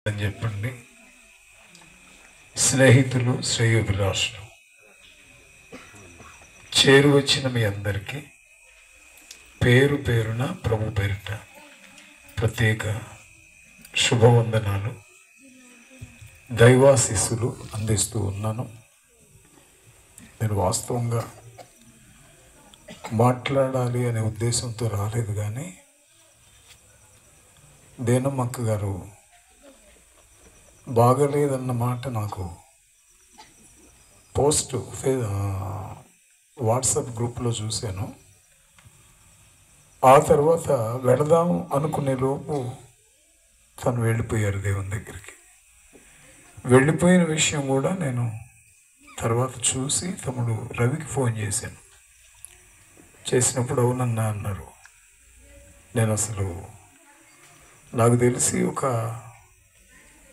అని చెప్పండి. స్నేహితులు, శ్రేయోభిలాషులు చేరువచ్చిన మీ అందరికీ పేరు పేరున ప్రభు పేరిట ప్రత్యేక శుభవందనాలు, దైవాశీస్సులు అందిస్తూ ఉన్నాను. నేను వాస్తవంగా మాట్లాడాలి అనే ఉద్దేశంతో రాలేదు, కానీ దేనమ్మక్క గారు బాగలేదన్న మాట నాకు పోస్ట్ వాట్సాప్ గ్రూప్లో చూశాను. ఆ తర్వాత వెళదాం అనుకునే లోపు తను వెళ్ళిపోయారు దేవుని దగ్గరికి. వెళ్ళిపోయిన విషయం కూడా నేను తర్వాత చూసి తమ్ముడు రవికి ఫోన్ చేశాను. చేసినప్పుడు అవునన్నా అన్నారు. నేను అసలు నాకు తెలిసి ఒక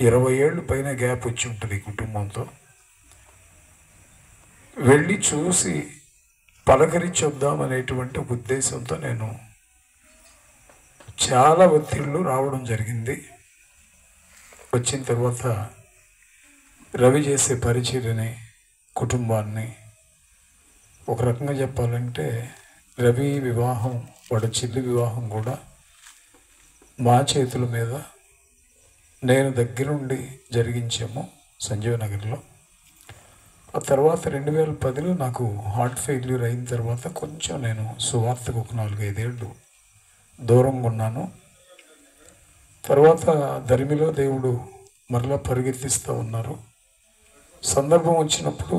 20 ఏళ్ళు పైన గ్యాప్ వచ్చి ఉంటుంది కుటుంబంతో. వెళ్ళి చూసి పలకరించి వద్దామనేటువంటి ఉద్దేశంతో నేను చాలా ఒత్తిళ్ళు రావడం జరిగింది. వచ్చిన తర్వాత రవి చేసే పరిచర్యని, కుటుంబాన్ని, ఒక రకంగా చెప్పాలంటే రవి వివాహం, వాడి చెల్లి వివాహం కూడా మా చేతుల మీద నేను దగ్గరుండి జరిగించాము సంజీవ్ నగర్లో. ఆ తర్వాత 2010లో నాకు హార్ట్ ఫెయిల్యూర్ అయిన తర్వాత కొంచెం నేను సువార్తకు ఒక 4-5 ఏళ్ళు దూరంగా ఉన్నాను. తర్వాత ధర్మిలో దేవుడు మరలా పరిగెత్తిస్తూ ఉన్నారు. సందర్భం వచ్చినప్పుడు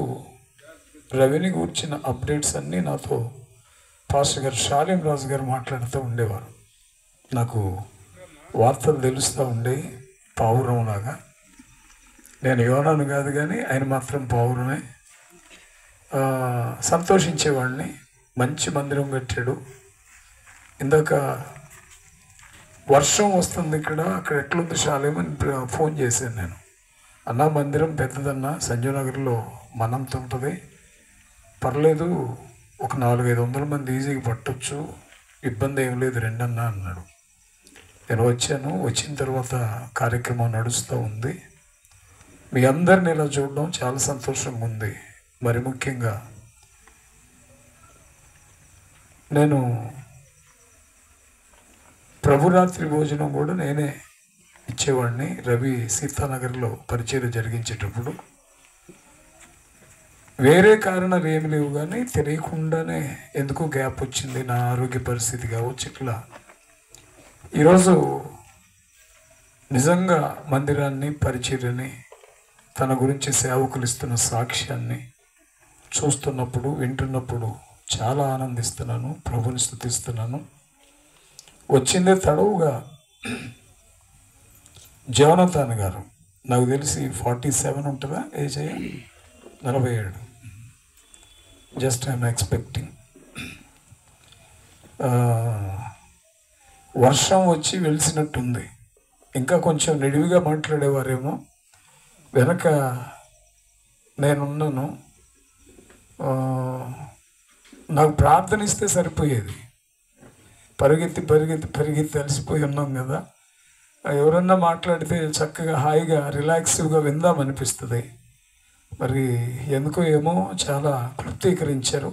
రవిని కూర్చిన అప్డేట్స్ అన్నీ నాతో పాస్టర్ గారు షాలిం రాజు గారు మాట్లాడుతూ ఉండేవారు. నాకు వార్తలు తెలుస్తూ ఉండే పావురంలాగా. నేను యోనాను కాదు, కానీ ఆయన మాత్రం పావురమే. సంతోషించేవాడిని. మంచి మందిరం కట్టాడు. ఇందాక వర్షం వస్తుంది ఇక్కడ, అక్కడ ఎట్లుంది షాలేం అని ఫోన్ చేశాను నేను. అన్నా మందిరం పెద్దదన్నా, సంజీవ్ నగర్లో మనంత ఉంటుంది, పర్లేదు, ఒక 400-500 మంది ఈజీగా పట్టొచ్చు, ఇబ్బంది ఏం లేదు రెండన్నా అన్నాడు. నేను వచ్చాను. వచ్చిన తర్వాత కార్యక్రమం నడుస్తూ ఉంది. మీ అందరిని ఇలా చూడడం చాలా సంతోషంగా ఉంది. మరి ముఖ్యంగా నేను ప్రభురాత్రి భోజనం కూడా నేనే ఇచ్చేవాడిని. రవి సీతానగర్లో పరిచయం జరిగించేటప్పుడు వేరే కారణాలు ఏమి లేవు, కానీ తెలియకుండానే ఎందుకో గ్యాప్ వచ్చింది, నా ఆరోగ్య పరిస్థితి కావచ్చు. ఇట్లా ఈరోజు నిజంగా మందిరాన్ని, పరిచర్యని, తన గురించి సేవకులు ఇస్తున్న సాక్ష్యాన్ని చూస్తున్నప్పుడు, వింటున్నప్పుడు చాలా ఆనందిస్తున్నాను, ప్రభుని స్తుతిస్తున్నాను. వచ్చిందే తడవుగా జోనతాన్ గారు, నాకు తెలిసి 47 ఉంటుందా ఏజ్? 47. Just I'm expecting. వర్షం వచ్చి వెలిసినట్టుంది. ఇంకా కొంచెం నిడివిగా మాట్లాడేవారేమో. వెనక నేనున్నాను. నాకు ప్రార్థన ఇస్తే సరిపోయేది. పరిగెత్తి అలసిపోయి ఉన్నాం కదా. ఎవరన్నా మాట్లాడితే చక్కగా హాయిగా రిలాక్సివ్గా విందామనిపిస్తుంది. మరి ఎందుకో ఏమో చాలా క్లుప్తీకరించారు,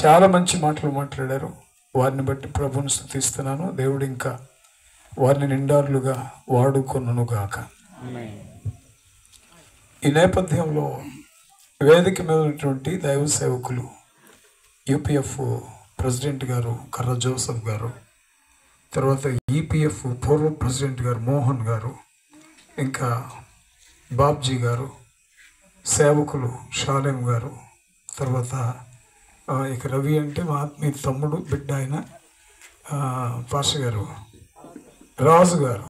చాలా మంచి మాటలు మాట్లాడారు. వారిని బట్టి ప్రభుని స్తుతిస్తున్నాను. దేవుడు ఇంకా వారిని నిండారులుగా వాడుకొనును గాక. ఈ నేపథ్యంలో వేదిక మీద ఉన్నటువంటి దైవ సేవకులు, యూపీఎఫ్ ప్రెసిడెంట్ గారు కర్ర జోసఫ్ గారు, తర్వాత ఈపీఎఫ్ పూర్వ ప్రెసిడెంట్ గారు మోహన్ గారు, ఇంకా బాబ్జీ గారు, సేవకులు షాలేం గారు, తర్వాత ఇక రవి అంటే మా ఆత్మీయ తమ్ముడు, బిడ్డ ఆయన పాస్టర్ గారు రాజు గారు,